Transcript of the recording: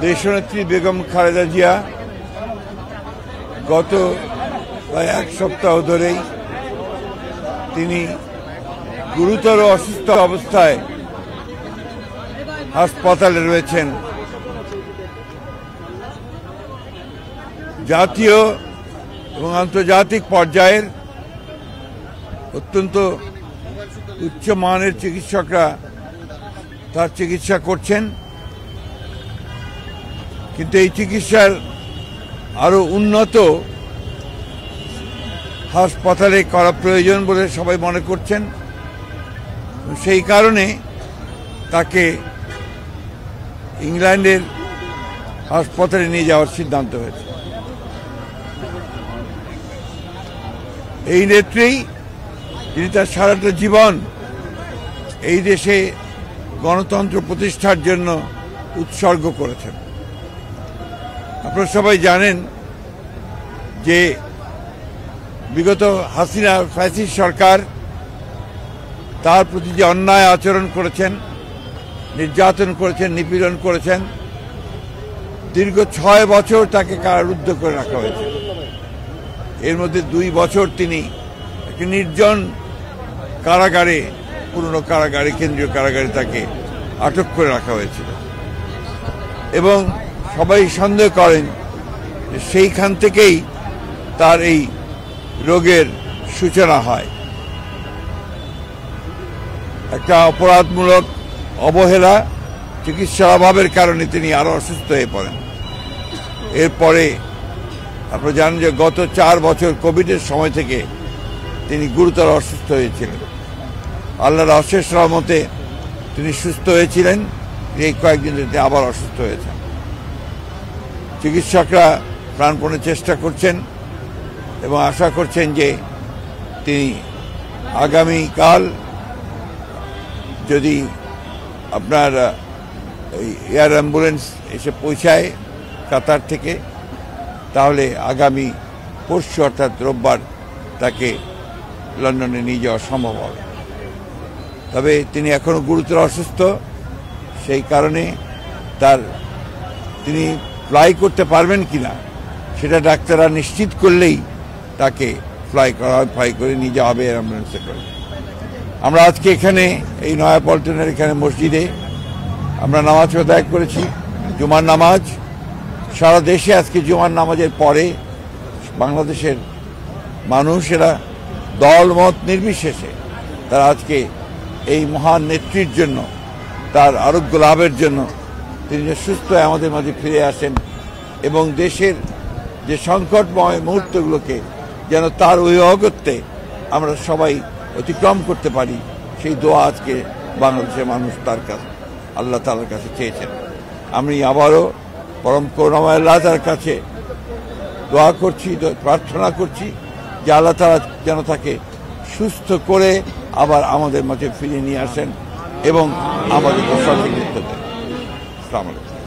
দেশনেত্রী বেগম খালেদা জিয়া গত প্রায় এক সপ্তাহ ধরেই তিনি গুরুতর অসুস্থ অবস্থায় হাসপাতালে রয়েছেন। জাতীয় এবং আন্তর্জাতিক পর্যায়ের অত্যন্ত উচ্চমানের চিকিৎসকরা তার চিকিৎসা করছেন, কিন্তু এই চিকিৎসার আরো উন্নত হাসপাতালে করা প্রয়োজন বলে সবাই মনে করছেন। সেই কারণে তাকে ইংল্যান্ডের হাসপাতালে নিয়ে যাওয়ার সিদ্ধান্ত হয়েছে। এই নেত্রী যিনি তার সারাটা জীবন এই দেশে গণতন্ত্র প্রতিষ্ঠার জন্য উৎসর্গ করেছেন। আপনারা সবাই জানেন যে বিগত হাসিনা ফ্যাসিস্ট সরকার তার প্রতি যে অন্যায় আচরণ করেছেন, নির্যাতন করেছেন, নিপীড়ন করেছেন, দীর্ঘ 6 বছর তাকে কারারুদ্ধ করে রাখা হয়েছে। এর মধ্যে 2 বছর তিনি একটি নির্জন কারাগারে, পুরনো কারাগারে, কেন্দ্রীয় কারাগারে তাকে আটক করে রাখা হয়েছিল এবং সবাই সন্দেহ করেন যে সেইখান থেকেই তার এই রোগের সূচনা হয়। একটা অপরাধমূলক অবহেলা, চিকিৎসার অভাবের কারণে তিনি আরো অসুস্থ হয়ে পড়েন। এরপরে আপনারা জানেন যে গত 4 বছর কোভিডের সময় থেকে তিনি গুরুতর অসুস্থ হয়েছিলেন। আল্লাহর অশেষ রহমতে তিনি সুস্থ হয়েছিলেন। এই কয়েকদিন তিনি আবার অসুস্থ হয়েছেন। চিকিৎসকরা প্রাণপণে চেষ্টা করছেন এবং আশা করছেন যে তিনি আগামীকাল যদি আপনার এয়ার অ্যাম্বুলেন্স এসে পৌঁছায় কাতার থেকে, তাহলে আগামী পরশু অর্থাৎ রোববার তাকে লন্ডনে নিয়ে যাওয়া সম্ভব হবে। তবে তিনি এখনো গুরুতর অসুস্থ, সেই কারণে তিনি ফ্লাই করতে পারবেন কিনা সেটা ডাক্তাররা নিশ্চিত করলেই তাকে ফ্লাই করে নিয়ে যাওয়া হবে অ্যাম্বুলেন্সে করে। আমরা আজকে এখানে এই নয়াপল্টনের এখানে মসজিদে আমরা নামাজ আদায় করেছি, জুমার নামাজ। সারা দেশে আজকে জুমার নামাজের পরে বাংলাদেশের মানুষেরা দলমত নির্বিশেষে তারা আজকে এই মহান নেত্রীর জন্য, তার আরোগ্য লাভের জন্য, তিনি যে সুস্থ হয়ে আমাদের মাঝে ফিরে আসেন এবং দেশের যে সংকটময় মুহূর্তগুলোকে যেন তার ওই অগত্যে আমরা সবাই অতিক্রম করতে পারি, সেই দোয়া আজকে বাংলাদেশের মানুষ তার কাছে, আল্লাহ তাআলার কাছে চেয়েছেন। আমি আবারও পরম করুণাময় আল্লাহ তাআলার কাছে দোয়া করছি, প্রার্থনা করছি যে আল্লাহ তাআলা যেন তাকে সুস্থ করে আবার আমাদের মাঝে ফিরিয়ে নিয়ে আসেন এবং আমাদেরকে সঠিক নেতৃত্ব দেন। আসসালামু আলাইকুম।